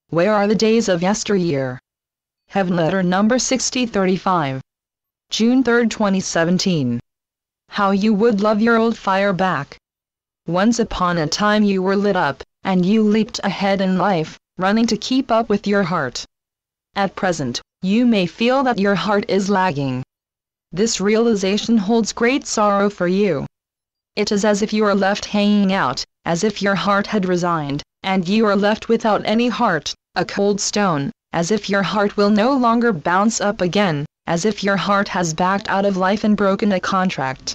Where are the days of yesteryear? Heavenletter number 6035. June 3, 2017. How you would love your old fire back. Once upon a time you were lit up, and you leaped ahead in life, running to keep up with your heart. At present, you may feel that your heart is lagging. This realization holds great sorrow for you. It is as if you are left hanging out, as if your heart had resigned, and you are left without any heart, a cold stone, as if your heart will no longer bounce up again, as if your heart has backed out of life and broken a contract.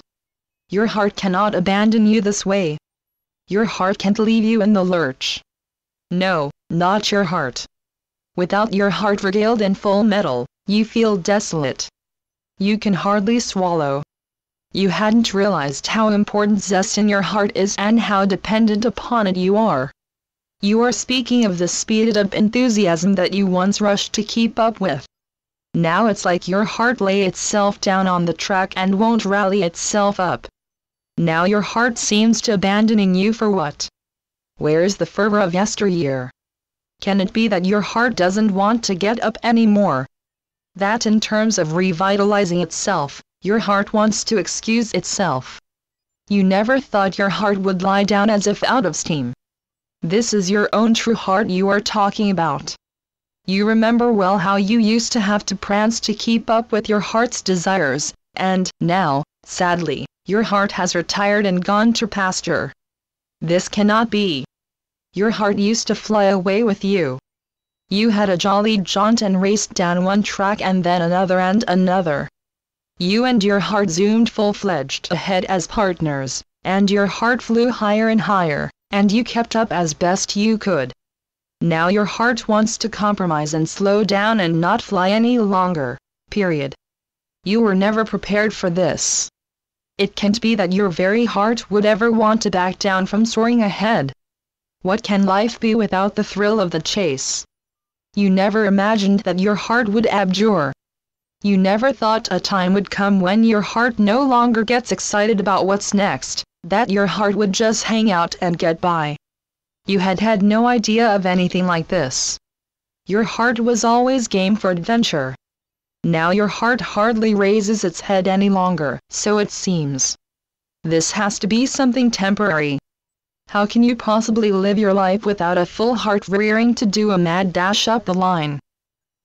Your heart cannot abandon you this way. Your heart can't leave you in the lurch. No, not your heart. Without your heart regaled in full metal, you feel desolate. You can hardly swallow. You hadn't realized how important zest in your heart is and how dependent upon it you are. You are speaking of the speeded up enthusiasm that you once rushed to keep up with. Now it's like your heart lay itself down on the track and won't rally itself up. Now your heart seems to abandoning you for what? Where is the fervor of yesteryear? Can it be that your heart doesn't want to get up anymore? That in terms of revitalizing itself, your heart wants to excuse itself. You never thought your heart would lie down as if out of steam. This is your own true heart you are talking about. You remember well how you used to have to prance to keep up with your heart's desires, and now, sadly, your heart has retired and gone to pasture. This cannot be. Your heart used to fly away with you. You had a jolly jaunt and raced down one track and then another and another. You and your heart zoomed full-fledged ahead as partners, and your heart flew higher and higher, and you kept up as best you could. Now your heart wants to compromise and slow down and not fly any longer, period. You were never prepared for this. It can't be that your very heart would ever want to back down from soaring ahead. What can life be without the thrill of the chase? You never imagined that your heart would abjure. You never thought a time would come when your heart no longer gets excited about what's next, that your heart would just hang out and get by. You had no idea of anything like this. Your heart was always game for adventure. Now your heart hardly raises its head any longer, so it seems. This has to be something temporary. How can you possibly live your life without a full heart rearing to do a mad dash up the line?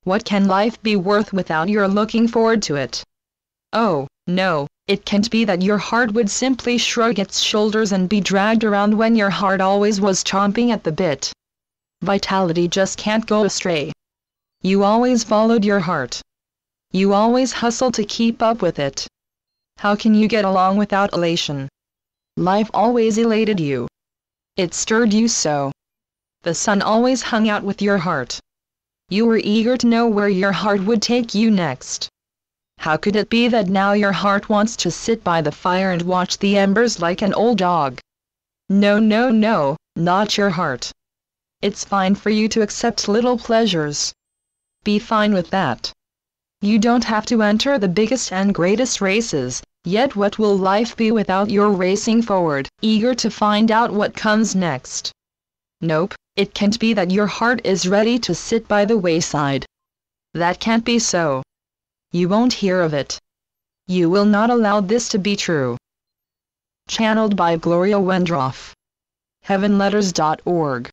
What can life be worth without your looking forward to it? Oh, no, it can't be that your heart would simply shrug its shoulders and be dragged around when your heart always was chomping at the bit. Vitality just can't go astray. You always followed your heart. You always hustled to keep up with it. How can you get along without elation? Life always elated you. It stirred you so. The sun always hung out with your heart. You were eager to know where your heart would take you next. How could it be that now your heart wants to sit by the fire and watch the embers like an old dog? No, no, no, not your heart. It's fine for you to accept little pleasures. Be fine with that. You don't have to enter the biggest and greatest races, yet what will life be without your racing forward, eager to find out what comes next? Nope, it can't be that your heart is ready to sit by the wayside. That can't be so. You won't hear of it. You will not allow this to be true. Channeled by Gloria Wendroff. Heavenletters.org